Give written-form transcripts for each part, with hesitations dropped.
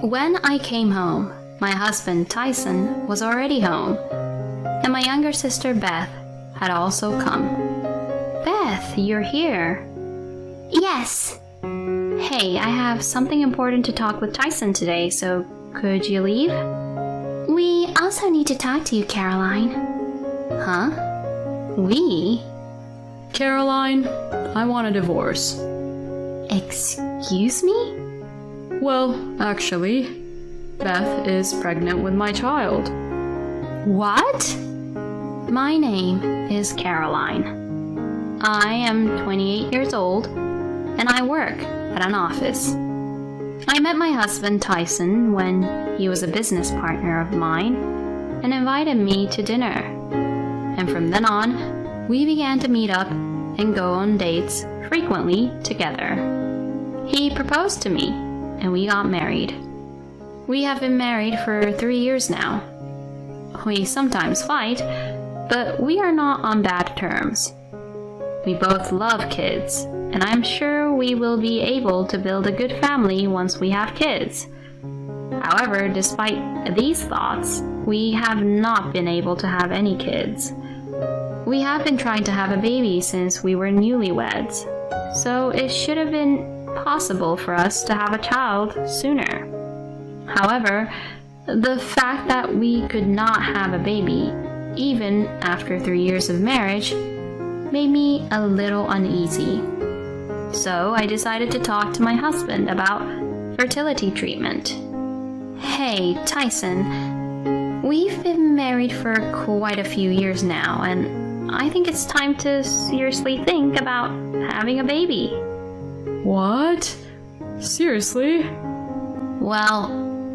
When I came home, my husband Tyson was already home, and my younger sister Beth had also come. Beth, you're here. Yes. Hey, I have something important to talk with Tyson today, so could you leave? We also need to talk to you, Caroline. Huh? We? Caroline, I want a divorce. Excuse me? Well, actually, Beth is pregnant with my child. What? My name is Caroline. I am 28 years old, and I work at an office. I met my husband Tyson when he was a business partner of mine and invited me to dinner. And from then on, we began to meet up and go on dates frequently together. He proposed to me, and we got married. We have been married for 3 years now. We sometimes fight, but we are not on bad terms. We both love kids, and I'm sure we will be able to build a good family once we have kids. However, despite these thoughts, we have not been able to have any kids. We have been trying to have a baby since we were newlyweds, so it should have been possible for us to have a child sooner. However, the fact that we could not have a baby, even after 3 years of marriage, made me a little uneasy. So I decided to talk to my husband about fertility treatment. Hey, Tyson, we've been married for quite a few years now, and I think it's time to seriously think about having a baby. What? Seriously? Well,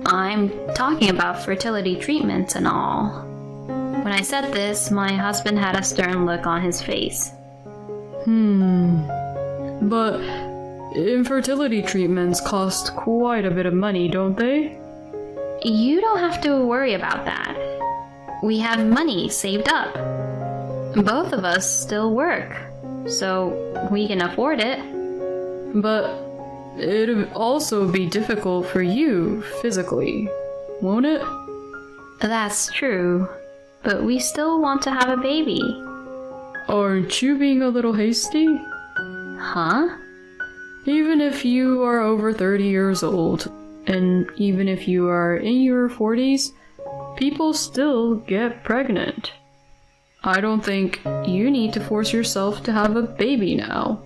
I'm talking about fertility treatments and all. When I said this, my husband had a stern look on his face. But infertility treatments cost quite a bit of money, don't they? You don't have to worry about that. We have money saved up. Both of us still work, so we can afford it. But it'd also be difficult for you physically, won't it? That's true, but we still want to have a baby. Aren't you being a little hasty? Huh? Even if you are over 30 years old, and even if you are in your 40s, people still get pregnant. I don't think you need to force yourself to have a baby now.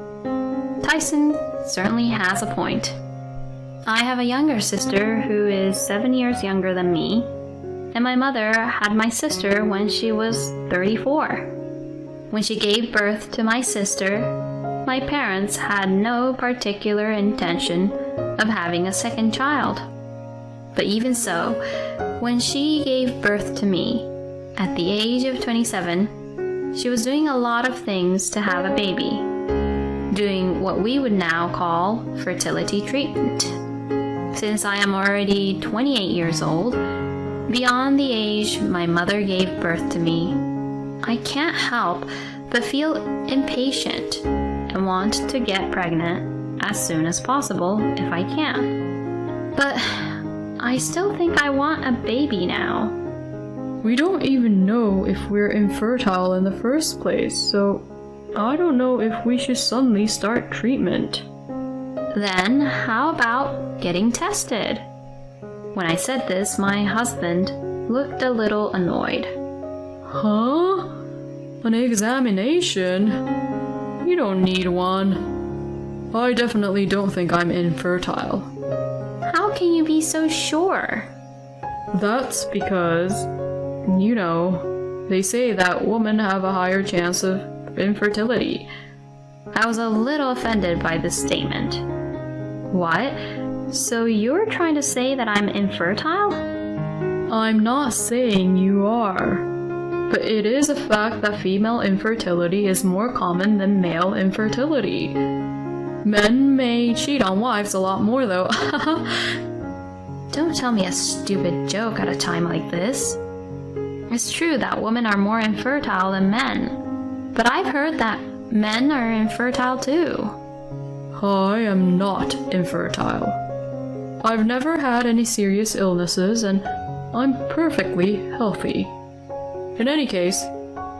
Tyson certainly has a point. I have a younger sister who is 7 years younger than me, and my mother had my sister when she was 34. When she gave birth to my sister, my parents had no particular intention of having a second child. But even so, when she gave birth to me, at the age of 27, she was doing a lot of things to have a baby, doing what we would now call fertility treatment. Since I am already 28 years old, beyond the age my mother gave birth to me, I can't help but feel impatient and want to get pregnant as soon as possible if I can. But I still think I want a baby now. We don't even know if we're infertile in the first place, so I don't know if we should suddenly start treatment. Then how about getting tested? When I said this, my husband looked a little annoyed. Huh? An examination? You don't need one. I definitely don't think I'm infertile. How can you be so sure? That's because, you know, they say that women have a higher chance of infertility. I was a little offended by this statement. What? So you're trying to say that I'm infertile? I'm not saying you are, but it is a fact that female infertility is more common than male infertility. Men may cheat on wives a lot more though. Don't tell me a stupid joke at a time like this. It's true that women are more infertile than men, but I've heard that men are infertile too. I am not infertile. I've never had any serious illnesses, and I'm perfectly healthy. In any case,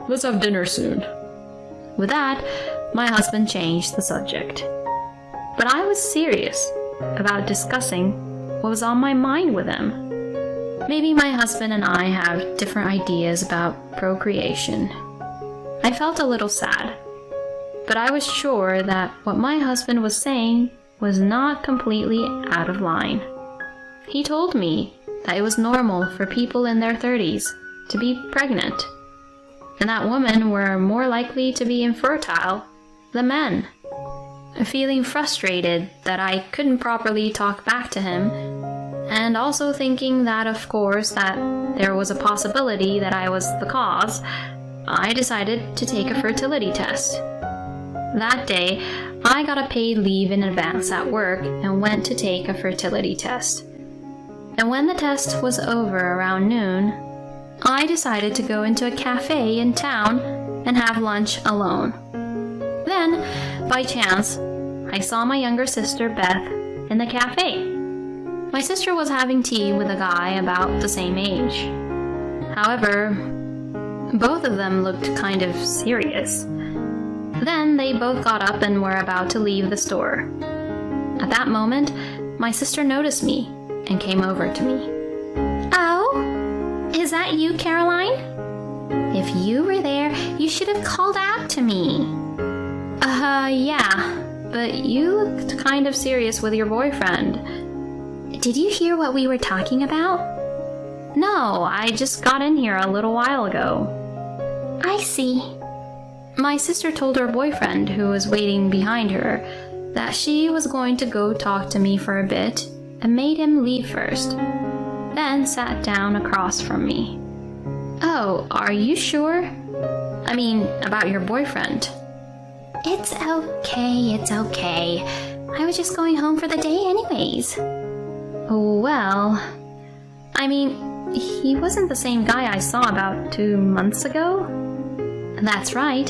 let's have dinner soon. With that, my husband changed the subject. But I was serious about discussing what was on my mind with him. Maybe my husband and I have different ideas about procreation. I felt a little sad, but I was sure that what my husband was saying was not completely out of line. He told me that it was normal for people in their 30s to be pregnant, and that women were more likely to be infertile than men. Feeling frustrated that I couldn't properly talk back to him, and also thinking that of course that there was a possibility that I was the cause, I decided to take a fertility test. That day, I got a paid leave in advance at work and went to take a fertility test. And when the test was over around noon, I decided to go into a cafe in town and have lunch alone. Then, by chance, I saw my younger sister Beth in the cafe. My sister was having tea with a guy about the same age. However, both of them looked kind of serious. Then they both got up and were about to leave the store. At that moment, my sister noticed me and came over to me. Oh, is that you, Caroline? If you were there, you should have called out to me. Yeah, but you looked kind of serious with your boyfriend. Did you hear what we were talking about? No, I just got in here a little while ago. I see. My sister told her boyfriend, who was waiting behind her, that she was going to go talk to me for a bit and made him leave first, then sat down across from me. Oh, are you sure? I mean, about your boyfriend. It's okay. I was just going home for the day anyways. Well, I mean, he wasn't the same guy I saw about 2 months ago? That's right.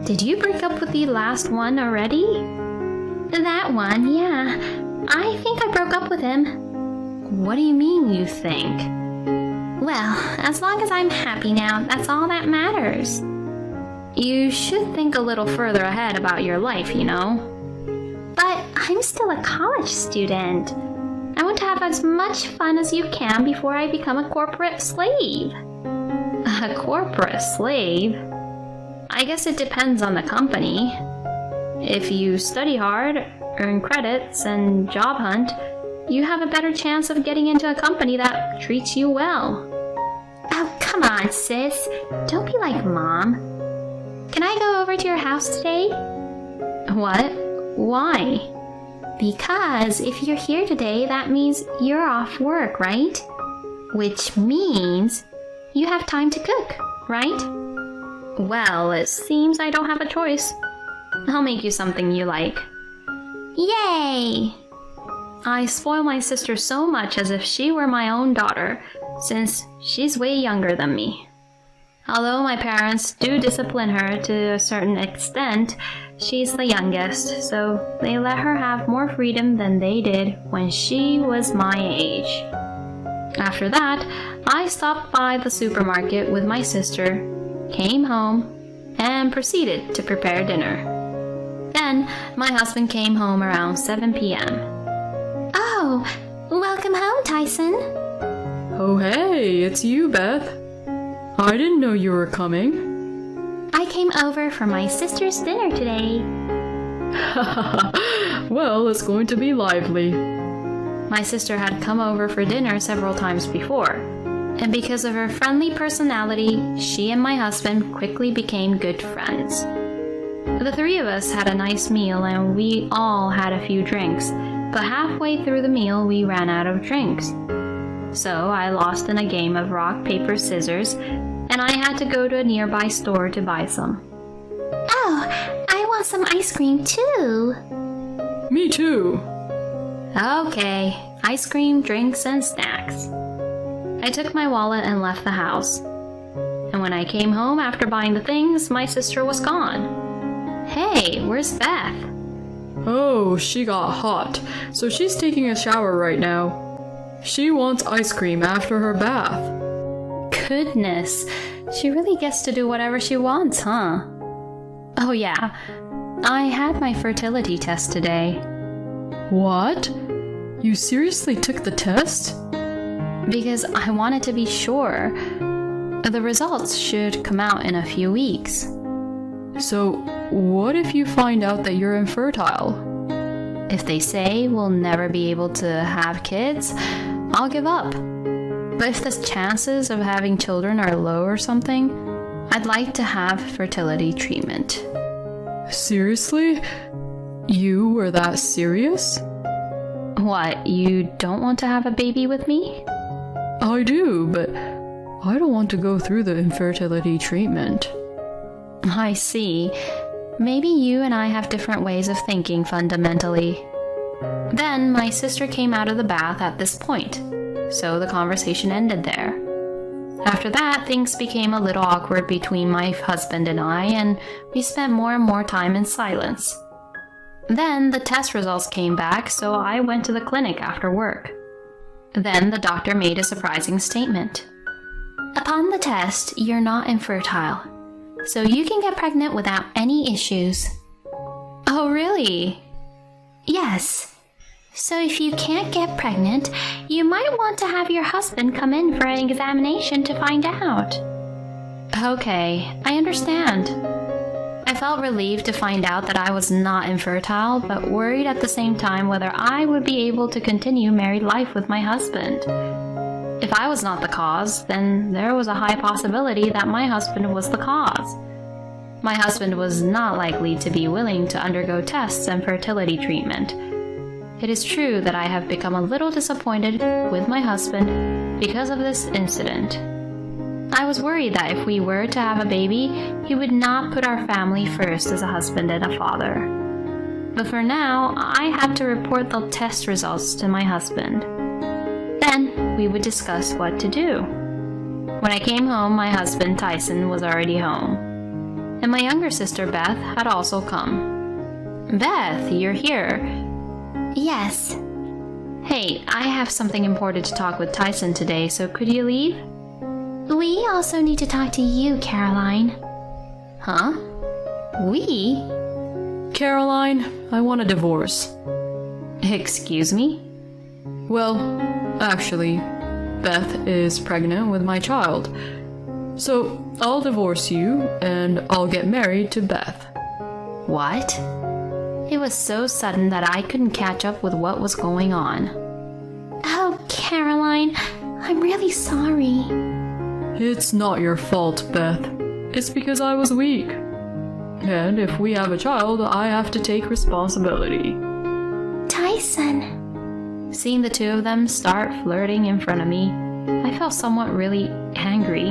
Did you break up with the last one already? That one, yeah. I think I broke up with him. What do you mean, you think? Well, as long as I'm happy now, that's all that matters. You should think a little further ahead about your life, you know. But I'm still a college student. I want to have as much fun as you can before I become a corporate slave. A corporate slave? I guess it depends on the company. If you study hard, earn credits, and job hunt, you have a better chance of getting into a company that treats you well. Oh, come on, sis. Don't be like Mom. Can I go over to your house today? What? Why? Because if you're here today, that means you're off work, right? Which means you have time to cook, right? Well, it seems I don't have a choice. I'll make you something you like. Yay! I spoil my sister so much as if she were my own daughter, since she's way younger than me. Although my parents do discipline her to a certain extent, she's the youngest, so they let her have more freedom than they did when she was my age. After that, I stopped by the supermarket with my sister, came home, and proceeded to prepare dinner. Then, my husband came home around 7 p.m. Oh, welcome home, Tyson. Oh hey, it's you, Beth. I didn't know you were coming. I came over for my sister's dinner today. Well, it's going to be lively. My sister had come over for dinner several times before, and because of her friendly personality, she and my husband quickly became good friends. The three of us had a nice meal and we all had a few drinks, but halfway through the meal we ran out of drinks. So I lost in a game of rock, paper, scissors, and I had to go to a nearby store to buy some. Oh, I want some ice cream too. Me too. Okay, ice cream, drinks, and snacks. I took my wallet and left the house. And when I came home after buying the things, my sister was gone. Hey, where's Beth? Oh, she got hot, so she's taking a shower right now. She wants ice cream after her bath. Goodness, she really gets to do whatever she wants, huh? Oh yeah, I had my fertility test today. What? You seriously took the test? Because I wanted to be sure. The results should come out in a few weeks. So, what if you find out that you're infertile? If they say we'll never be able to have kids, I'll give up. But if the chances of having children are low or something, I'd like to have fertility treatment. Seriously? You were that serious? What, you don't want to have a baby with me? I do, but I don't want to go through the infertility treatment. I see. Maybe you and I have different ways of thinking fundamentally. Then my sister came out of the bath at this point, so the conversation ended there. After that, things became a little awkward between my husband and I, and we spent more and more time in silence. Then the test results came back, so I went to the clinic after work. Then the doctor made a surprising statement. Upon the test, you're not infertile, so you can get pregnant without any issues. Oh, really? Yes. So if you can't get pregnant, you might want to have your husband come in for an examination to find out. Okay, I understand. I felt relieved to find out that I was not infertile, but worried at the same time whether I would be able to continue married life with my husband. If I was not the cause, then there was a high possibility that my husband was the cause. My husband was not likely to be willing to undergo tests and fertility treatment. It is true that I have become a little disappointed with my husband because of this incident. I was worried that if we were to have a baby, he would not put our family first as a husband and a father. But for now, I had to report the test results to my husband. Then we would discuss what to do. When I came home, my husband Tyson was already home, and my younger sister Beth had also come. Beth, you're here. Yes. Hey, I have something important to talk with Tyson today, so could you leave? We also need to talk to you, Caroline. Huh? We? Caroline, I want a divorce. Excuse me? Well, actually, Beth is pregnant with my child. So I'll divorce you and I'll get married to Beth. What? It was so sudden that I couldn't catch up with what was going on. Oh, Caroline, I'm really sorry. It's not your fault, Beth. It's because I was weak. And if we have a child, I have to take responsibility. Tyson. Seeing the two of them start flirting in front of me, I felt somewhat really angry.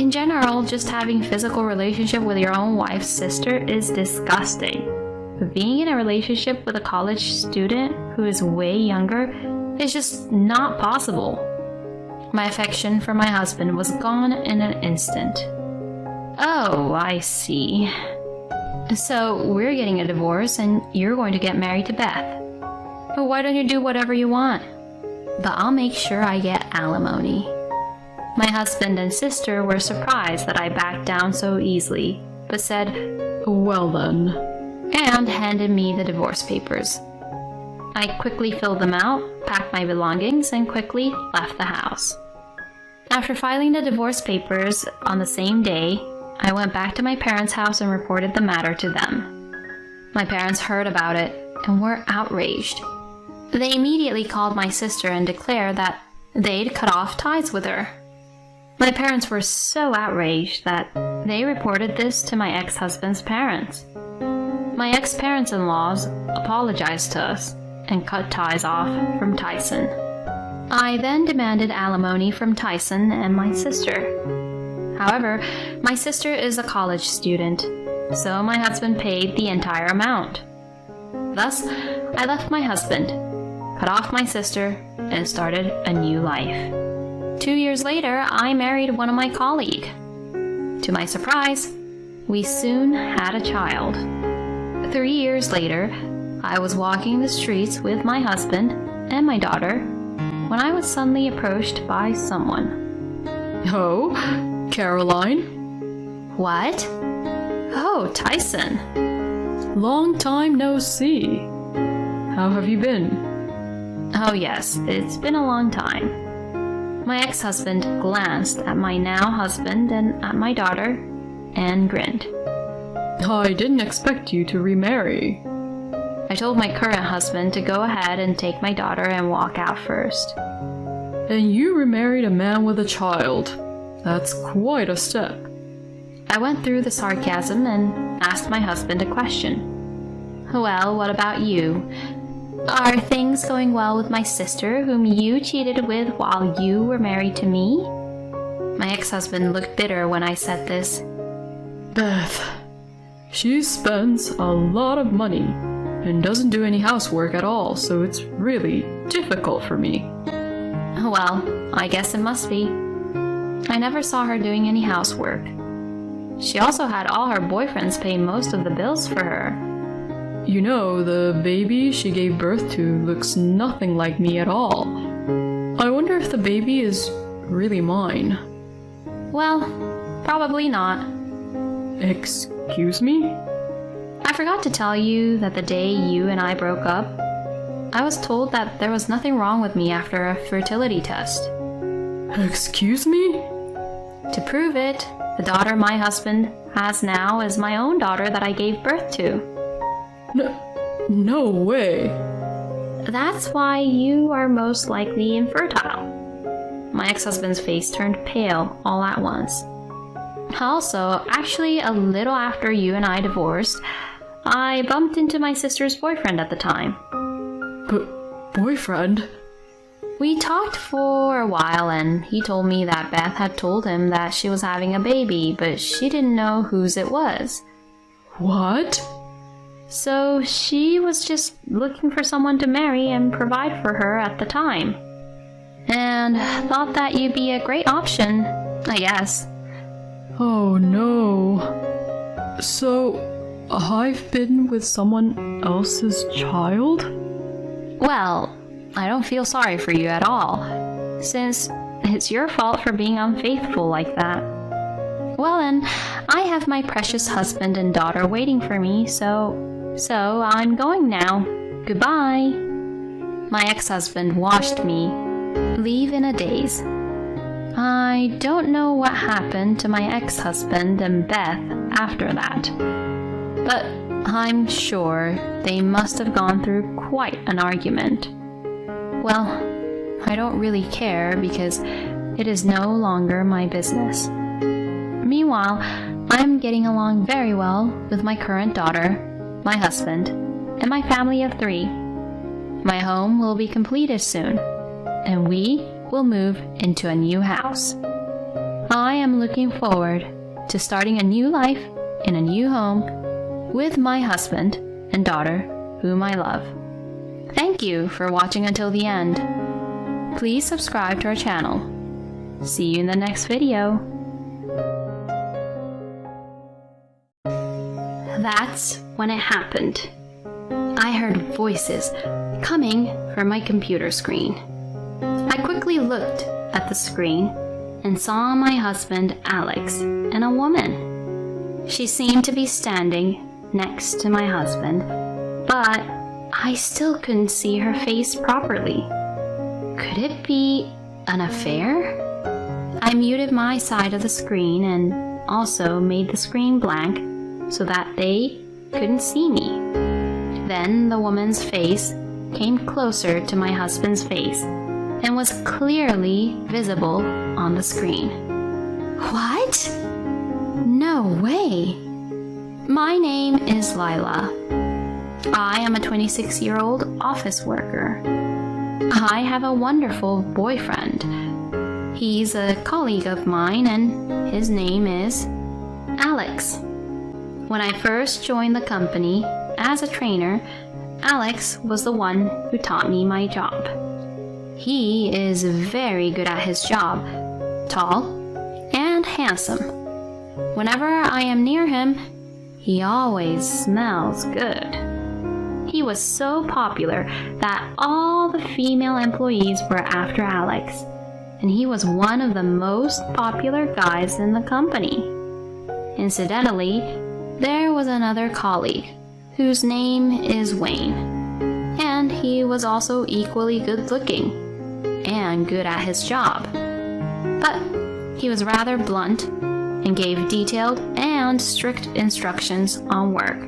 In general, just having physical relationship with your own wife's sister is disgusting. But being in a relationship with a college student who is way younger is just not possible. My affection for my husband was gone in an instant. Oh, I see. So we're getting a divorce and you're going to get married to Beth. But why don't you do whatever you want? But I'll make sure I get alimony. My husband and sister were surprised that I backed down so easily, but said, Well then. And handed me the divorce papers. I quickly filled them out, packed my belongings, and quickly left the house. After filing the divorce papers on the same day, I went back to my parents' house and reported the matter to them. My parents heard about it and were outraged. They immediately called my sister and declared that they'd cut off ties with her. My parents were so outraged that they reported this to my ex-husband's parents. My ex-parents-in-laws apologized to us and cut ties off from Tyson. I then demanded alimony from Tyson and my sister. However, my sister is a college student, so my husband paid the entire amount. Thus, I left my husband, cut off my sister, and started a new life. 2 years later, I married one of my colleagues. To my surprise, we soon had a child. 3 years later, I was walking the streets with my husband and my daughter when I was suddenly approached by someone. Oh, Caroline? What? Oh, Tyson. Long time no see. How have you been? Oh, yes, it's been a long time. My ex-husband glanced at my now husband and at my daughter and grinned. I didn't expect you to remarry. I told my current husband to go ahead and take my daughter and walk out first. And you remarried a man with a child. That's quite a step. I went through the sarcasm and asked my husband a question. Well, what about you? Are things going well with my sister, whom you cheated with while you were married to me? My ex-husband looked bitter when I said this. Beth. She spends a lot of money and doesn't do any housework at all, so it's really difficult for me. Well, I guess it must be. I never saw her doing any housework. She also had all her boyfriends pay most of the bills for her. You know, the baby she gave birth to looks nothing like me at all. I wonder if the baby is really mine. Well, probably not. Excuse me? I forgot to tell you that the day you and I broke up, I was told that there was nothing wrong with me after a fertility test. Excuse me? To prove it, the daughter my husband has now is my own daughter that I gave birth to. No way. That's why you are most likely infertile. My ex-husband's face turned pale all at once. Also, actually a little after you and I divorced, I bumped into my sister's boyfriend at the time. Boyfriend? We talked for a while and he told me that Beth had told him that she was having a baby, but she didn't know whose it was. What? So she was just looking for someone to marry and provide for her at the time. And thought that you'd be a great option, I guess. Oh no. So, I've been with someone else's child? Well, I don't feel sorry for you at all, since it's your fault for being unfaithful like that. Well then, I have my precious husband and daughter waiting for me, so I'm going now. Goodbye. My ex-husband watched me leave in a daze. I don't know what happened to my ex-husband and Beth after that, but I'm sure they must have gone through quite an argument. Well, I don't really care because it is no longer my business. Meanwhile, I'm getting along very well with my current daughter, my husband, and my family of 3. My home will be completed soon, and we will move into a new house. I am looking forward to starting a new life in a new home with my husband and daughter, whom I love. Thank you for watching until the end. Please subscribe to our channel. See you in the next video. That's when it happened. I heard voices coming from my computer screen. I quickly looked at the screen and saw my husband Alex and a woman. She seemed to be standing next to my husband, but I still couldn't see her face properly. Could it be an affair? I muted my side of the screen and also made the screen blank so that they couldn't see me. Then the woman's face came closer to my husband's face and was clearly visible on the screen. What? No way. My name is Lila. I am a 26-year-old office worker. I have a wonderful boyfriend. He's a colleague of mine and his name is Alex. When I first joined the company as a trainer, Alex was the one who taught me my job. He is very good at his job, tall and handsome. Whenever I am near him, he always smells good. He was so popular that all the female employees were after Alex, and he was one of the most popular guys in the company. Incidentally, there was another colleague whose name is Wayne, and he was also equally good-looking and good at his job. But he was rather blunt and gave detailed and strict instructions on work.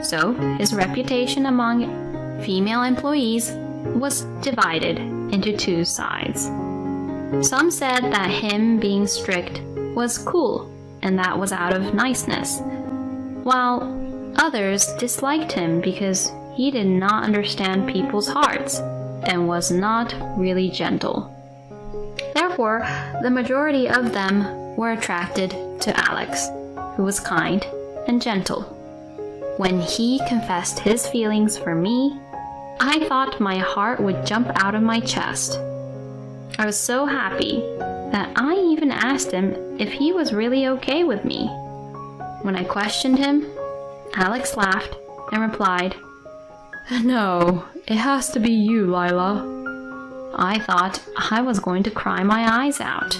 So his reputation among female employees was divided into two sides. Some said that him being strict was cool and that was out of niceness, while others disliked him because he did not understand people's hearts and was not really gentle. Therefore, the majority of them were attracted to Alex, who was kind and gentle. When he confessed his feelings for me, I thought my heart would jump out of my chest. I was so happy that I even asked him if he was really okay with me. When I questioned him, Alex laughed and replied, No, it has to be you, Lila. I thought I was going to cry my eyes out.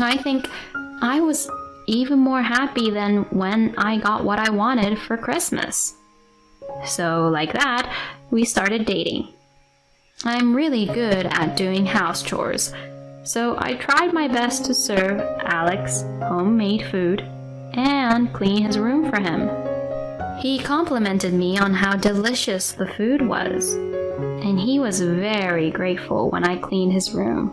I think I was even more happy than when I got what I wanted for Christmas. So, like that, we started dating. I'm really good at doing house chores, so I tried my best to serve Alex homemade food and clean his room for him. He complimented me on how delicious the food was, and he was very grateful when I cleaned his room.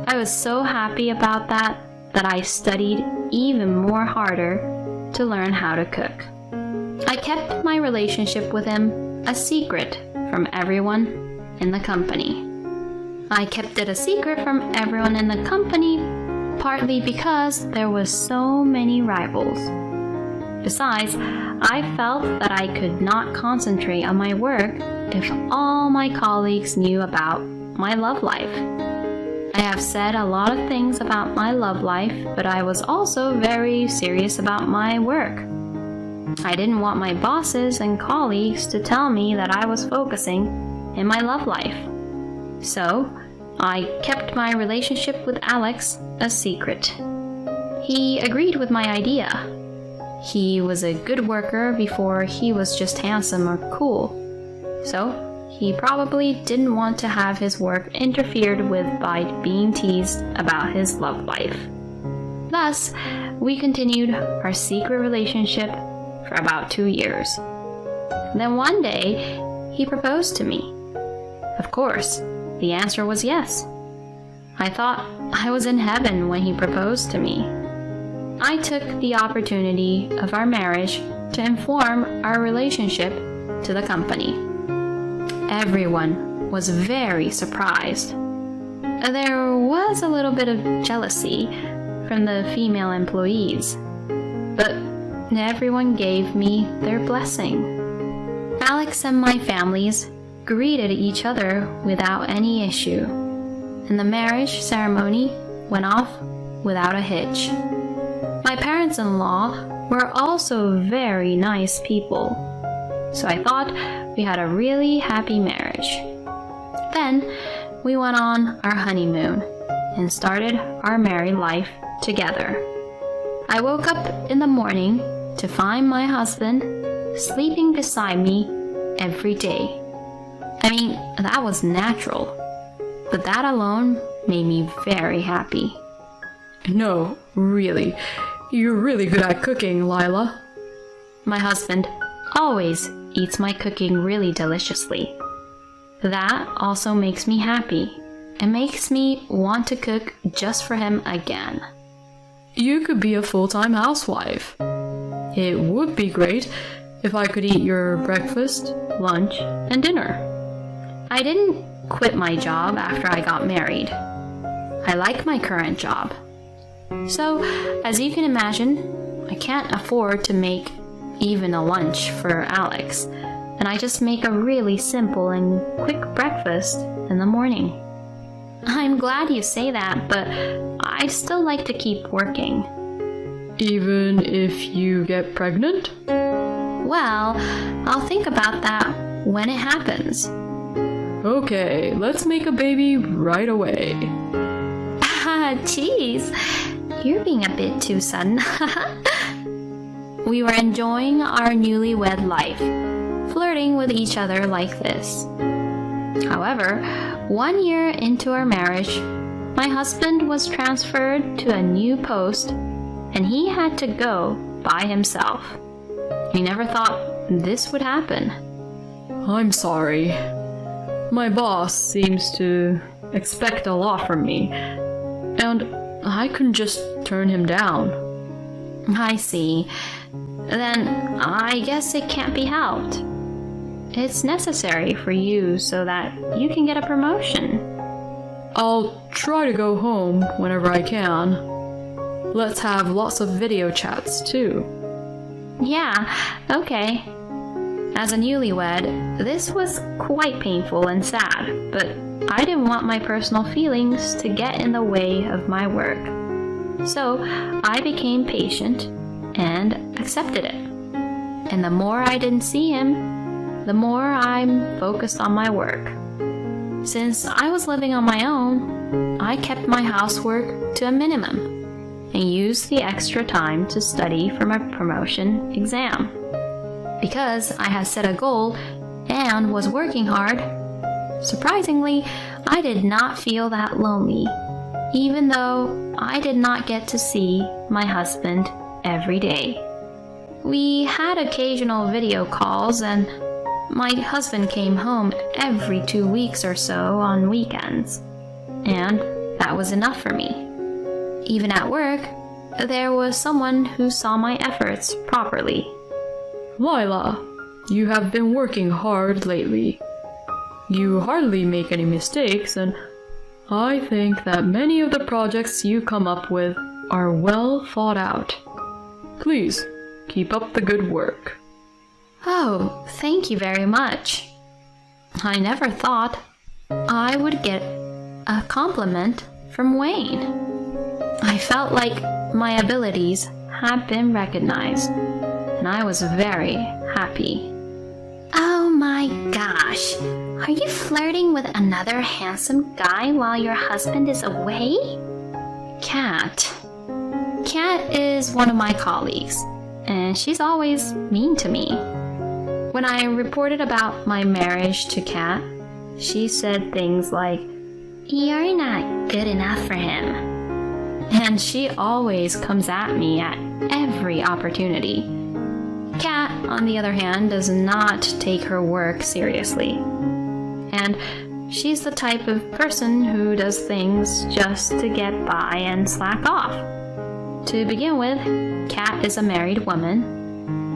I was so happy about that I studied even more harder to learn how to cook. I kept my relationship with him a secret from everyone in the company. I kept it a secret from everyone in the company partly because there was so many rivals. Besides, I felt that I could not concentrate on my work if all my colleagues knew about my love life. I have said a lot of things about my love life, but I was also very serious about my work. I didn't want my bosses and colleagues to tell me that I was focusing in my love life. So, I kept my relationship with Alex a secret. He agreed with my idea. He was a good worker before he was just handsome or cool. So, he probably didn't want to have his work interfered with by being teased about his love life. Thus, we continued our secret relationship for about 2 years. Then one day, he proposed to me. Of course, the answer was yes. I thought I was in heaven when he proposed to me. I took the opportunity of our marriage to inform our relationship to the company. Everyone was very surprised. There was a little bit of jealousy from the female employees, but everyone gave me their blessing. Alex and my families greeted each other without any issue, and the marriage ceremony went off without a hitch. My parents-in-law were also very nice people, so I thought we had a really happy marriage. Then we went on our honeymoon and started our married life together. I woke up in the morning to find my husband sleeping beside me every day. I mean, that was natural, but that alone made me very happy. No, really. You're really good at cooking, Lila. My husband always eats my cooking really deliciously. That also makes me happy and makes me want to cook just for him again. You could be a full-time housewife. It would be great if I could eat your breakfast, lunch, and dinner. I didn't quit my job after I got married. I like my current job. So, as you can imagine, I can't afford to make even a lunch for Alex, and I just make a really simple and quick breakfast in the morning. I'm glad you say that, but I still like to keep working. Even if you get pregnant? Well, I'll think about that when it happens. Okay, let's make a baby right away. Jeez, you're being a bit too sudden. We were enjoying our newlywed life, flirting with each other like this. However, 1 year into our marriage, my husband was transferred to a new post and he had to go by himself. He never thought this would happen. I'm sorry. My boss seems to expect a lot from me, and I couldn't just turn him down. I see. Then I guess it can't be helped. It's necessary for you so that you can get a promotion. I'll try to go home whenever I can. Let's have lots of video chats too. Yeah, okay. As a newlywed, this was quite painful and sad, but I didn't want my personal feelings to get in the way of my work. So I became patient and accepted it. And the more I didn't see him, the more I'm focused on my work. Since I was living on my own, I kept my housework to a minimum and used the extra time to study for my promotion exam. Because I had set a goal and was working hard, surprisingly, I did not feel that lonely, even though I did not get to see my husband every day. We had occasional video calls, and my husband came home every 2 weeks or so on weekends, and that was enough for me. Even at work, there was someone who saw my efforts properly. Lila, you have been working hard lately. You hardly make any mistakes, and I think that many of the projects you come up with are well thought out. Please, keep up the good work. Oh, thank you very much. I never thought I would get a compliment from Wayne. I felt like my abilities had been recognized, and I was very happy. Oh my gosh, are you flirting with another handsome guy while your husband is away? Kat. Kat is one of my colleagues, and she's always mean to me. When I reported about my marriage to Kat, she said things like, "You're not good enough for him." and she always comes at me at every opportunity. Kat, on the other hand, does not take her work seriously. And she's the type of person who does things just to get by and slack off. To begin with, Kat is a married woman,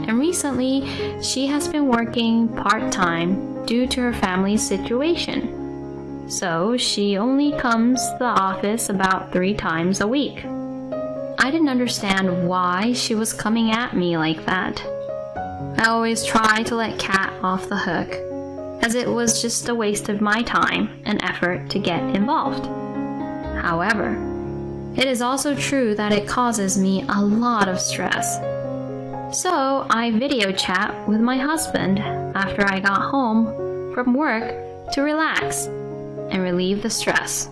and recently she has been working part-time due to her family's situation. So she only comes to the office about 3 times a week. I didn't understand why she was coming at me like that. I always try to let Kat off the hook, as it was just a waste of my time and effort to get involved. However, it is also true that it causes me a lot of stress. So I video chat with my husband after I got home from work to relax and relieve the stress.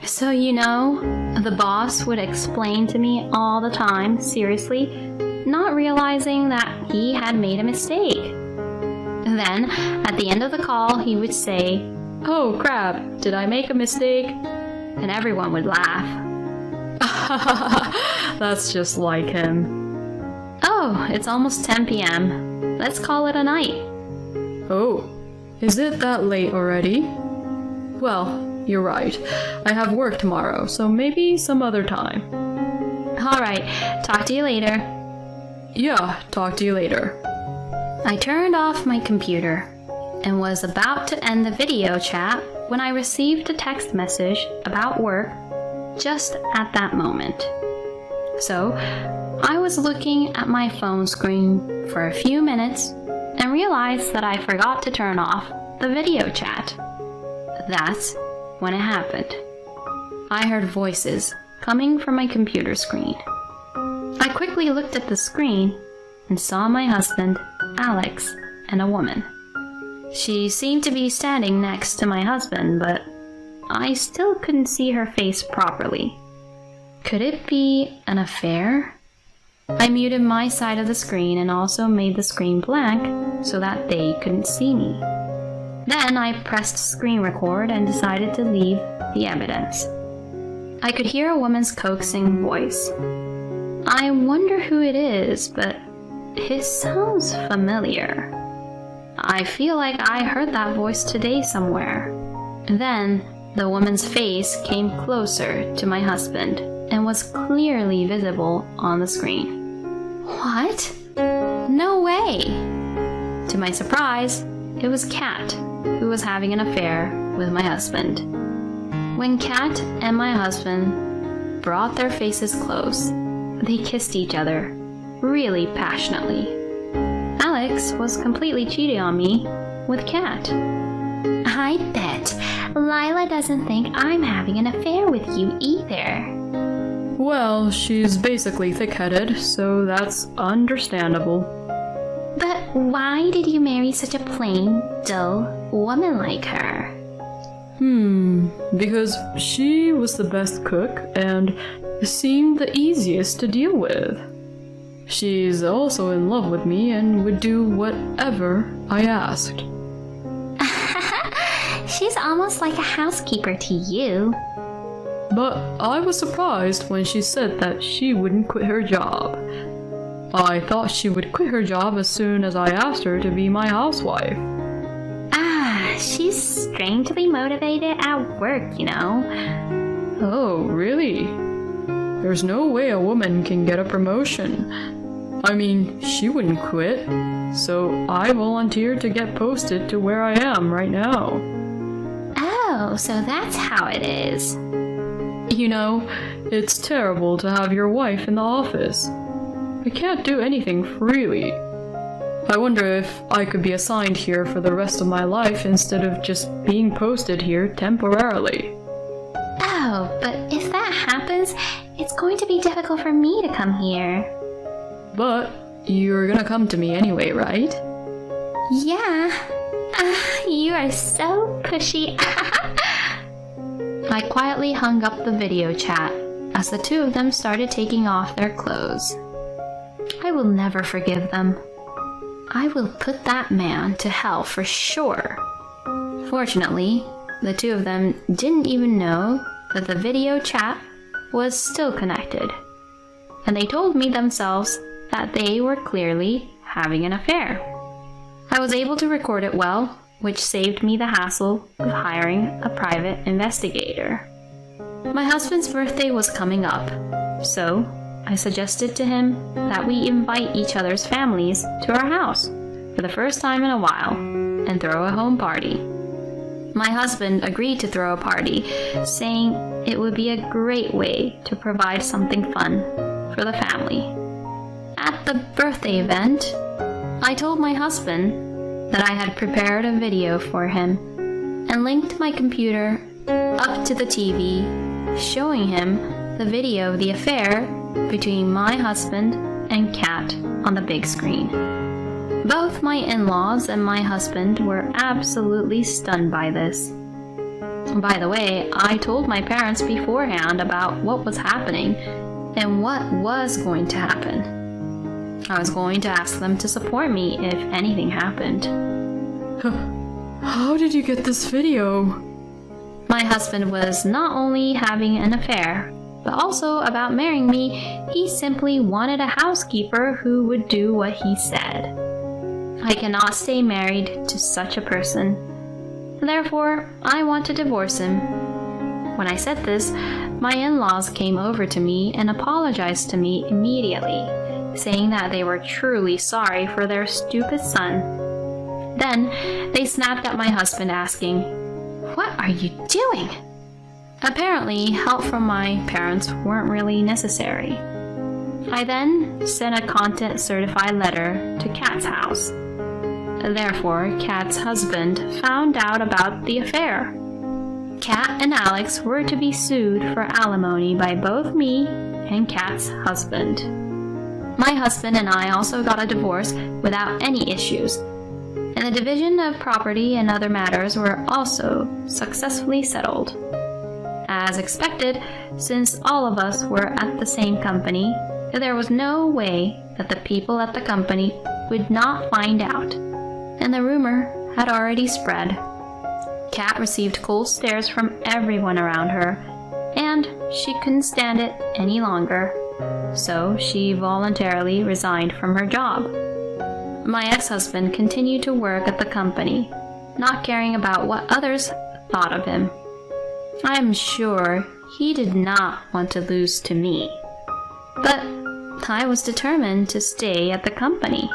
So the boss would explain to me all the time, seriously, not realizing that he had made a mistake. Then, at the end of the call, he would say, "Oh crap, did I make a mistake?" And everyone would laugh. That's just like him. Oh, it's almost 10 p.m. Let's call it a night. Oh, is it that late already? Well, you're right. I have work tomorrow, so maybe some other time. Alright, talk to you later. Yeah, talk to you later. I turned off my computer and was about to end the video chat when I received a text message about work just at that moment. So, I was looking at my phone screen for a few minutes and realized that I forgot to turn off the video chat. That's when it happened. I heard voices coming from my computer screen. I quickly looked at the screen and saw my husband, Alex, and a woman. She seemed to be standing next to my husband, but I still couldn't see her face properly. Could it be an affair? I muted my side of the screen and also made the screen blank so that they couldn't see me. Then I pressed screen record and decided to leave the evidence. I could hear a woman's coaxing voice. I wonder who it is, but it sounds familiar. I feel like I heard that voice today somewhere. Then the woman's face came closer to my husband and was clearly visible on the screen. What? No way! To my surprise, it was Kat, who was having an affair with my husband. When Kat and my husband brought their faces close, they kissed each other, really passionately. Alex was completely cheating on me with Kat. I bet Lila doesn't think I'm having an affair with you either. Well, she's basically thick-headed, so that's understandable. But why did you marry such a plain, dull woman like her? Because she was the best cook and seemed the easiest to deal with. She's also in love with me and would do whatever I asked. She's almost like a housekeeper to you. But I was surprised when she said that she wouldn't quit her job. I thought she would quit her job as soon as I asked her to be my housewife. She's strangely motivated at work, you know. Oh, really? There's no way a woman can get a promotion. I mean, she wouldn't quit, so I volunteered to get posted to where I am right now. Oh, so that's how it is. You know, it's terrible to have your wife in the office. I can't do anything freely. I wonder if I could be assigned here for the rest of my life instead of just being posted here temporarily. Oh, but if that happens, it's going to be difficult for me to come here. But you're gonna come to me anyway, right? Yeah. You are so pushy. I quietly hung up the video chat as the two of them started taking off their clothes. I will never forgive them. I will put that man to hell for sure. Fortunately, the two of them didn't even know that the video chat was still connected, and they told me themselves that they were clearly having an affair. I was able to record it well, which saved me the hassle of hiring a private investigator. My husband's birthday was coming up, so I suggested to him that we invite each other's families to our house for the first time in a while and throw a home party. My husband agreed to throw a party, saying it would be a great way to provide something fun for the family. At the birthday event, I told my husband that I had prepared a video for him and linked my computer up to the TV, showing him the video of the affair between my husband and Kat on the big screen. Both my in-laws and my husband were absolutely stunned by this. By the way, I told my parents beforehand about what was happening and what was going to happen. I was going to ask them to support me if anything happened. How did you get this video? My husband was not only having an affair, but also about marrying me. He simply wanted a housekeeper who would do what he said. I cannot stay married to such a person. Therefore, I want to divorce him. When I said this, my in-laws came over to me and apologized to me immediately, saying that they were truly sorry for their stupid son. Then, they snapped at my husband asking, "What are you doing?" Apparently, help from my parents weren't really necessary. I then sent a content certified letter to Kat's house. Therefore, Kat's husband found out about the affair. Kat and Alex were to be sued for alimony by both me and Kat's husband. My husband and I also got a divorce without any issues, and the division of property and other matters were also successfully settled. As expected, since all of us were at the same company, there was no way that the people at the company would not find out, and the rumor had already spread. Kat received cold stares from everyone around her, and she couldn't stand it any longer, so she voluntarily resigned from her job. My ex-husband continued to work at the company, not caring about what others thought of him. I'm sure he did not want to lose to me, but I was determined to stay at the company.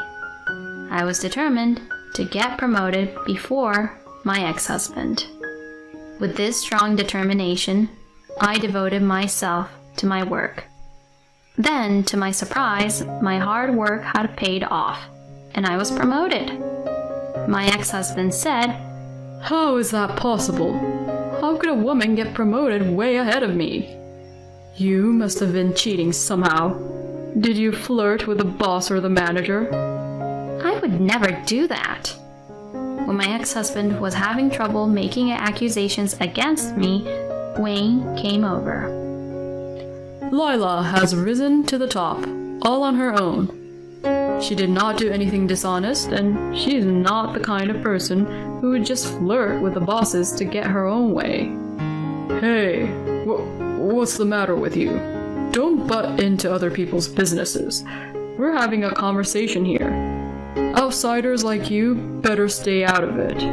I was determined to get promoted before my ex-husband. With this strong determination, I devoted myself to my work. Then, to my surprise, my hard work had paid off, and I was promoted. My ex-husband said, How is that possible? How could a woman get promoted way ahead of me? You must have been cheating somehow. Did you flirt with the boss or the manager? I would never do that. When my ex-husband was having trouble making accusations against me, Wayne came over. Lila has risen to the top, all on her own. She did not do anything dishonest, and she is not the kind of person who would just flirt with the bosses to get her own way. Hey, what's the matter with you? Don't butt into other people's businesses. We're having a conversation here. Outsiders like you better stay out of it.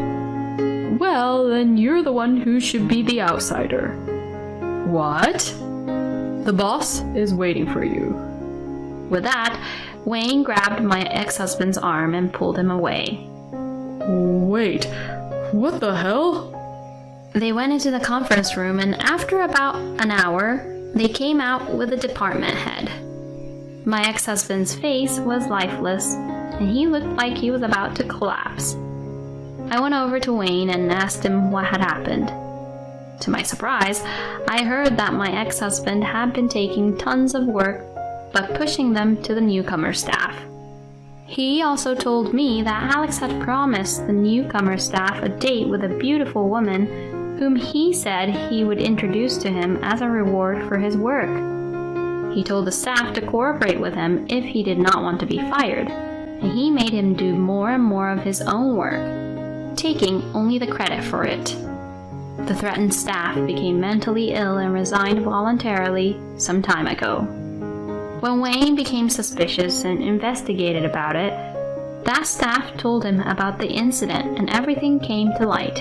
Well, then you're the one who should be the outsider. What? The boss is waiting for you. With that, Wayne grabbed my ex-husband's arm and pulled him away. Wait, what the hell? They went into the conference room, and after about an hour, they came out with a department head. My ex-husband's face was lifeless, and he looked like he was about to collapse. I went over to Wayne and asked him what had happened. To my surprise, I heard that my ex-husband had been taking tons of work but pushing them to the newcomer staff. He also told me that Alex had promised the newcomer staff a date with a beautiful woman whom he said he would introduce to him as a reward for his work. He told the staff to cooperate with him if he did not want to be fired, and he made him do more and more of his own work, taking only the credit for it. The threatened staff became mentally ill and resigned voluntarily some time ago. When Wayne became suspicious and investigated about it, that staff told him about the incident and everything came to light.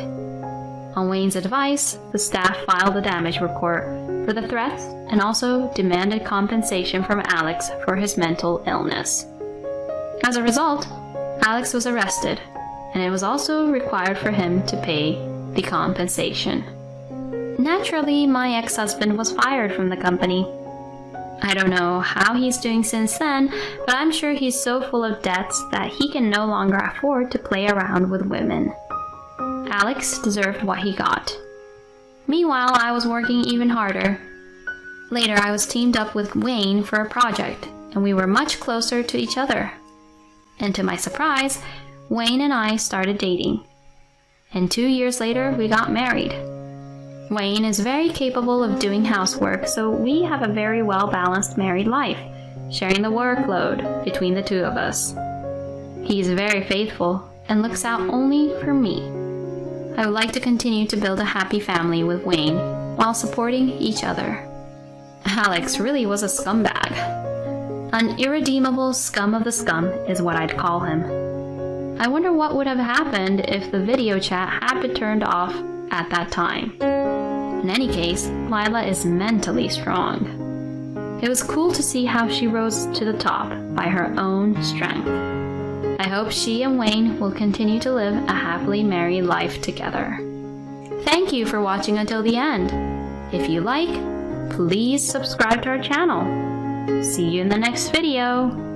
On Wayne's advice, the staff filed a damage report for the threats and also demanded compensation from Alex for his mental illness. As a result, Alex was arrested, and it was also required for him to pay the compensation. Naturally, my ex-husband was fired from the company. I don't know how he's doing since then, but I'm sure he's so full of debts that he can no longer afford to play around with women. Alex deserved what he got. Meanwhile, I was working even harder. Later, I was teamed up with Wayne for a project, and we were much closer to each other. And to my surprise, Wayne and I started dating. And 2 years later, we got married. Wayne is very capable of doing housework, so we have a very well-balanced married life, sharing the workload between the two of us. He is very faithful and looks out only for me. I would like to continue to build a happy family with Wayne while supporting each other. Alex really was a scumbag. An irredeemable scum of the scum is what I'd call him. I wonder what would have happened if the video chat had been turned off at that time. In any case, Lila is mentally strong. It was cool to see how she rose to the top by her own strength. I hope she and Wayne will continue to live a happily married life together. Thank you for watching until the end. If you like, please subscribe to our channel. See you in the next video.